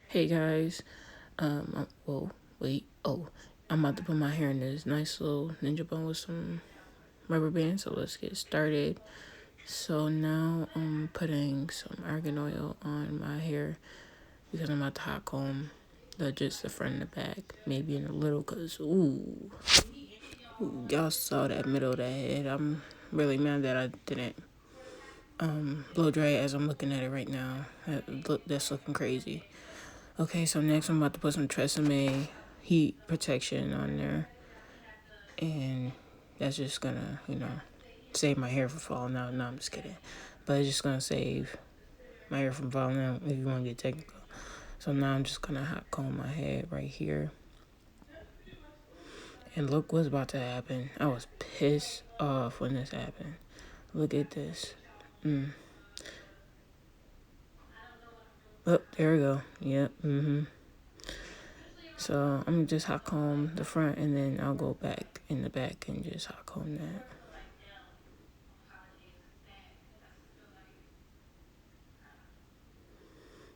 Hey guys, whoa, wait, I'm about to put my hair in this nice little ninja bun with some rubber bands, so let's get started. So now I'm putting some argan oil on my hair because I'm about to hot comb just the front and the back, maybe in a little, cause y'all saw that middle of that head. I'm really mad that I didn't blow dry it as I'm looking at it right now. That's looking crazy. Okay, so next I'm about to put some Tresemme heat protection on there. And that's just gonna, save my hair from falling out. No, I'm just kidding. But it's just gonna save my hair from falling out if you wanna get technical. So now I'm just gonna hot comb my head right here. And look what's about to happen. I was pissed off when this happened. Look at this. Oh, there we go. Yep. So I'm just hot comb the front and then I'll go back in the back and just hot comb that.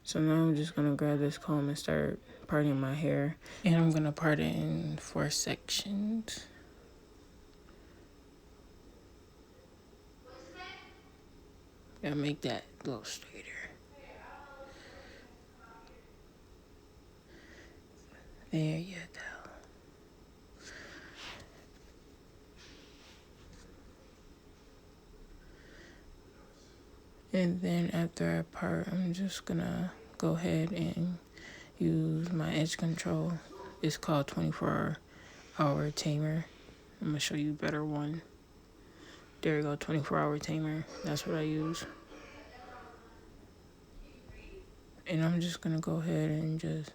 So now I'm just gonna grab this comb and start parting my hair. And I'm gonna part it in 4 sections. Gotta make that a little straighter. There you go. And then after I part, I'm just gonna go ahead and use my edge control. It's called 24-hour tamer. I'm gonna show you a better one. There you go, 24-hour tamer. That's what I use. And I'm just gonna go ahead and just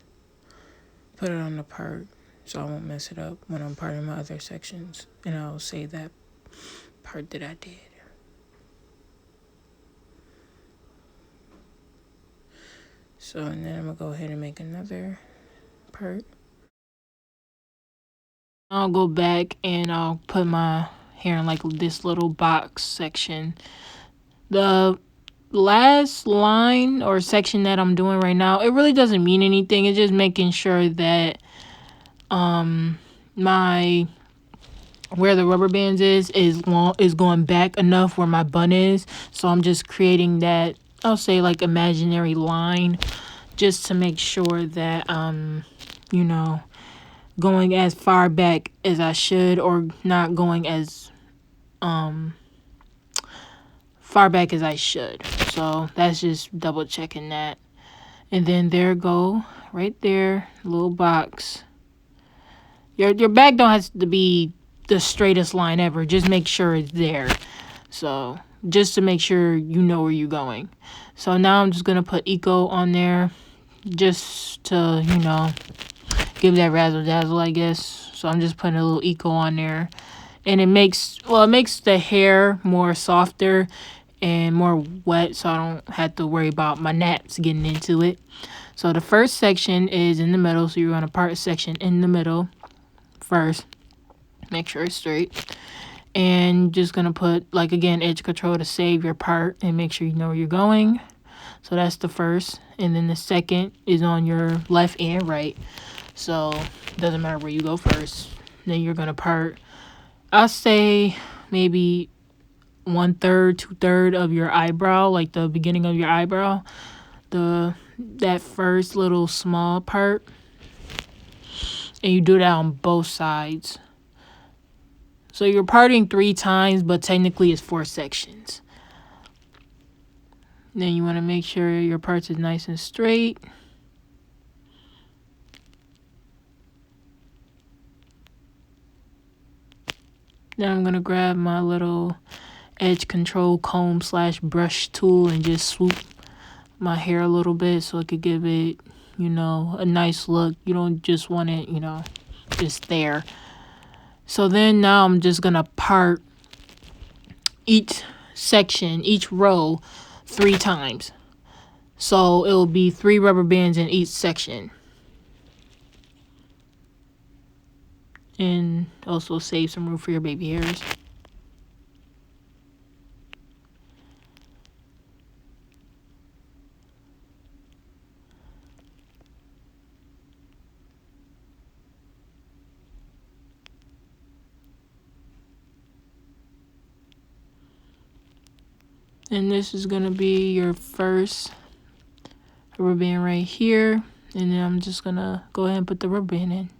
put it on the part so I won't mess it up when I'm parting my other sections. And I'll say that part that I did. So, and then I'm gonna go ahead and make another part. I'll go back and I'll put my hair in like this little box section. The last line or section that I'm doing right now, it really doesn't mean anything. It's just making sure that my where the rubber bands is going back enough where my bun is. So I'm just creating that, I'll say, like, imaginary line just to make sure that going as far back as I should, or not going as far back as I should. So that's just double checking that. And then there go, right there, little box. Your back don't have to be the straightest line ever. Just make sure it's there. So just to make sure you know where you're going. So now I'm just gonna put Eco on there, just to give that razzle dazzle, I guess. So I'm just putting a little Eco on there, and it makes the hair more softer and more wet, so I don't have to worry about my naps getting into it. So the first section is in the middle, so you're gonna part a section in the middle first. Make sure it's straight. And just gonna put, like, again, edge control to save your part and make sure you know where you're going. So that's the first. And then the second is on your left and right. So it doesn't matter where you go first. Then you're gonna part, I'll say, maybe 1/3, 2/3 of your eyebrow, like the beginning of your eyebrow. That first little small part. And you do that on both sides. So you're parting 3 times, but technically it's 4 sections. Then you want to make sure your parts is nice and straight. Then I'm going to grab my little edge control comb / brush tool and just swoop my hair a little bit so it could give it, a nice look. You don't just want it, just there. So then now I'm just going to part each section, each row, 3 times. So it will be 3 rubber bands in each section. And also save some room for your baby hairs. And this is gonna be your first rubber band right here. And then I'm just gonna go ahead and put the rubber band in.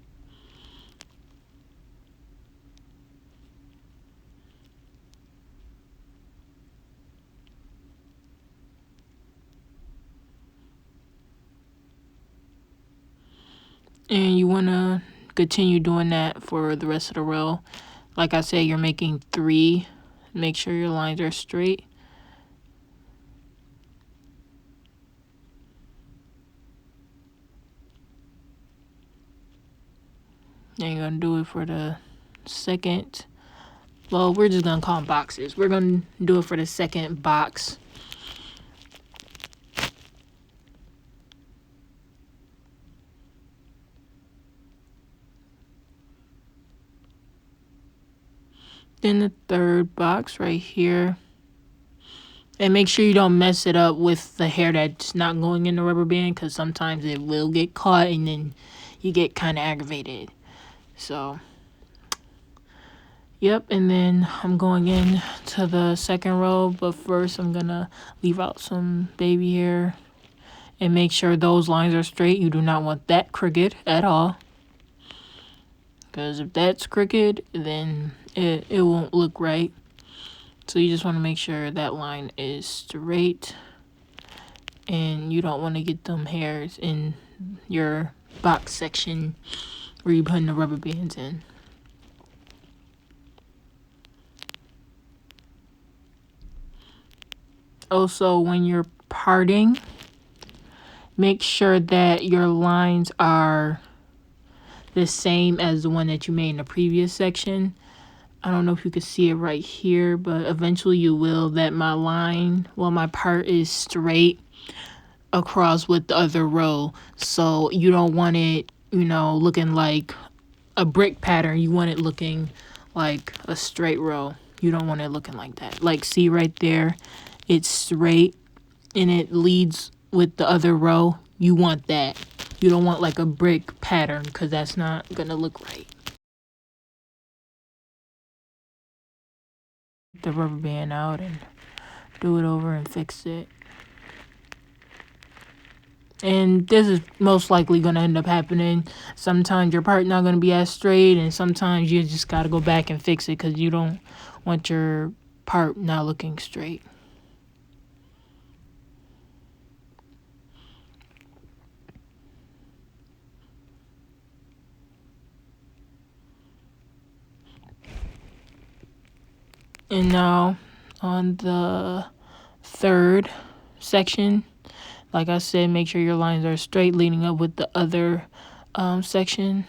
And you wanna continue doing that for the rest of the row. Like I said, you're making 3. Make sure your lines are straight. And you're gonna do it for the second. Well, we're just gonna call them boxes. We're gonna do it for the second box. Then the third box right here. And make sure you don't mess it up with the hair that's not going in the rubber band, because sometimes it will get caught and then you get kind of aggravated. So, yep, and then I'm going in to the second row, but first I'm gonna leave out some baby hair and make sure those lines are straight. You do not want that crooked at all, because if that's crooked, then it won't look right. So you just want to make sure that line is straight, and you don't want to get them hairs in your box section where you're putting the rubber bands in. Also, when you're parting, make sure that your lines are the same as the one that you made in the previous section. I don't know if you can see it right here, but eventually you will, that my line, well, my part is straight across with the other row. So you don't want it, looking like a brick pattern. You want it looking like a straight row. You don't want it looking like that. Like, see right there, it's straight and it leads with the other row. You want that. You don't want like a brick pattern, because that's not gonna look right. The rubber band out and do it over and fix it. And this is most likely going to end up happening. Sometimes your part not going to be as straight, and sometimes you just got to go back and fix it because you don't want your part not looking straight. And now on the third section, like I said, make sure your lines are straight leading up with the other section.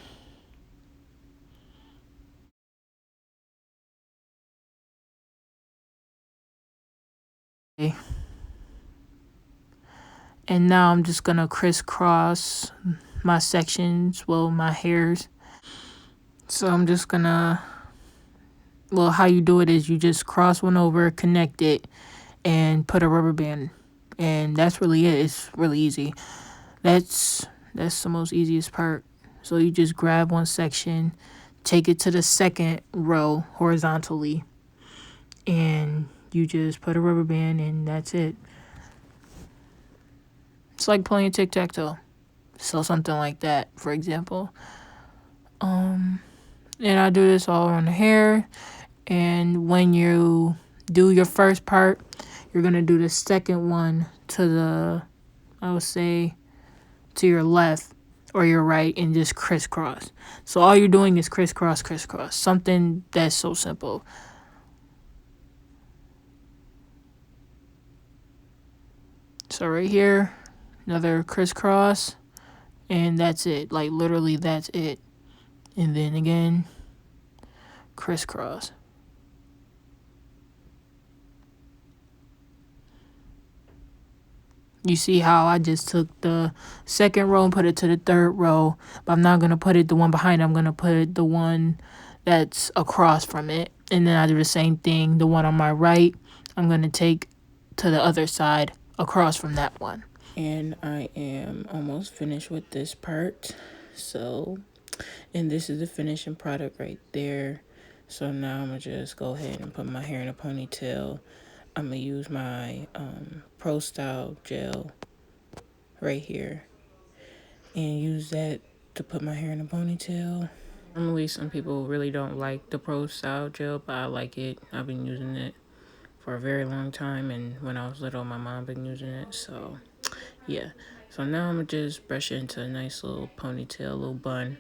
Okay. And now I'm just gonna crisscross my sections, well, my hairs. So I'm just gonna, well, how you do it is you just cross one over, connect it, and put a rubber band. And that's really it. It's really easy. That's the most easiest part. So you just grab one section, take it to the second row horizontally, and you just put a rubber band, and that's it. It's like playing tic-tac-toe. So something like that, for example. And I do this all around the hair. And when you do your first part, you're going to do the second one to the, I would say, to your left or your right, and just crisscross. So all you're doing is crisscross, crisscross. Something that's so simple. So right here, another crisscross, and that's it. Like, literally, that's it. And then again, crisscross. You see how I just took the second row and put it to the third row, but I'm not going to put it the one behind it. I'm going to put the one that's across from it. And then I do the same thing. The one on my right, I'm going to take to the other side across from that one. And I am almost finished with this part. So, and this is the finishing product right there. So now I'm going to just go ahead and put my hair in a ponytail. I'm going to use my Pro Style Gel right here and use that to put my hair in a ponytail. Normally, some people really don't like the Pro Style Gel, but I like it. I've been using it for a very long time, and when I was little, my mom been using it, so yeah. So now I'm going to just brush it into a nice little ponytail, little bun,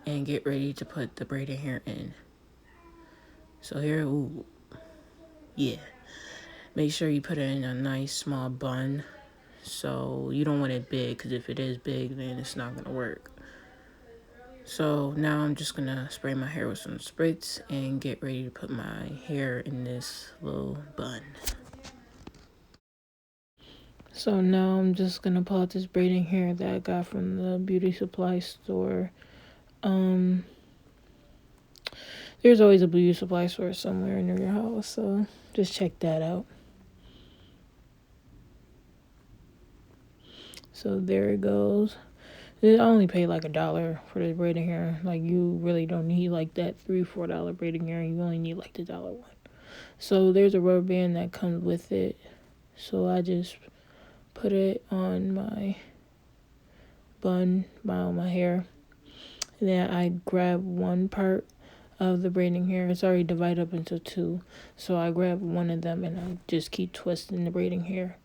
and get ready to put the braided hair in. So here, ooh, yeah. Make sure you put it in a nice small bun. So you don't want it big, because if it is big, then it's not going to work. So now I'm just going to spray my hair with some spritz and get ready to put my hair in this little bun. So now I'm just going to pull out this braiding hair that I got from the beauty supply store. There's always a beauty supply store somewhere near your house, so just check that out. So there it goes. I only paid like $1 for the braiding hair. Like, you really don't need like that $3-4 braiding hair. You only need like the $1 one. So there's a rubber band that comes with it. So I just put it on my bun, on my hair. And then I grab one part of the braiding hair. It's already divided up into two. So I grab one of them and I just keep twisting the braiding hair.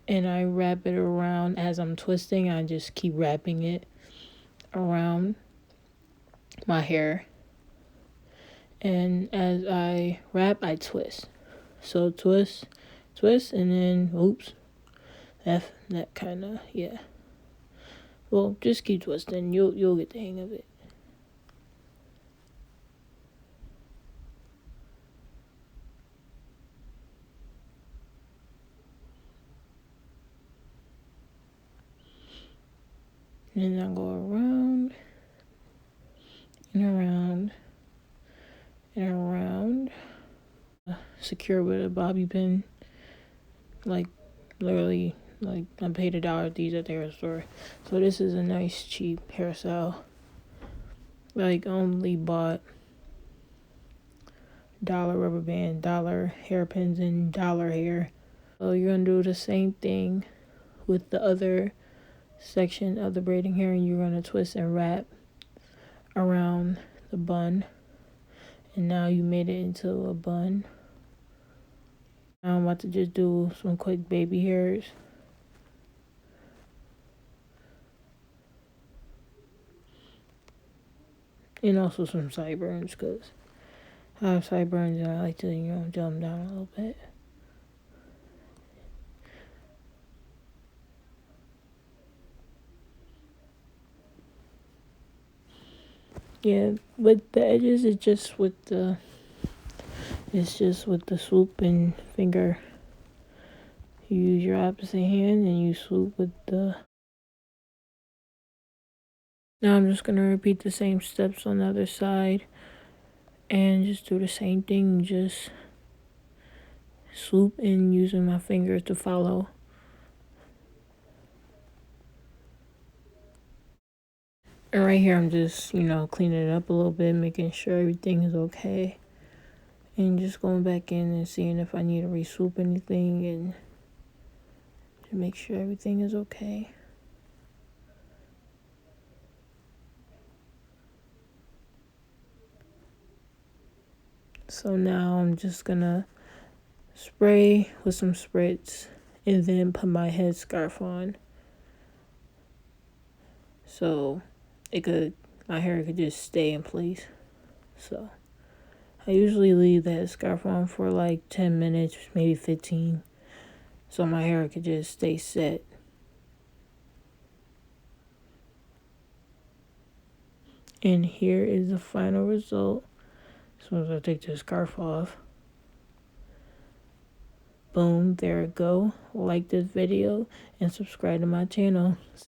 And I wrap it around as I'm twisting. I just keep wrapping it around my hair. And as I wrap, I twist. So twist, and then, oops. That kind of, yeah. Well, just keep twisting. You'll get the hang of it. And then I'll go around and around and around. Secure with a bobby pin. Like, literally, like, I paid $1 at these at the hair store. So this is a nice, cheap hairstyle. Like, only bought $1 rubber band, $1 hairpins, and $1 hair. So you're going to do the same thing with the other section of the braiding hair, and you're going to twist and wrap around the bun. And now you made it into a bun. Now I'm about to just do some quick baby hairs. And also some sideburns, because I have sideburns and I like to, gel them down a little bit. Yeah, with the edges, it's just with the swoop and finger. You use your opposite hand and you swoop with the... Now I'm just going to repeat the same steps on the other side. And just do the same thing, just swoop and using my fingers to follow. And right here I'm just, cleaning it up a little bit, making sure everything is okay. And just going back in and seeing if I need to re-swoop anything and to make sure everything is okay. So now I'm just gonna spray with some spritz and then put my headscarf on. So my hair could just stay in place. So I usually leave the headscarf on for like 10 minutes, maybe 15. So my hair could just stay set. And here is the final result. As soon as I take the scarf off. Boom, there it go. Like this video and subscribe to my channel.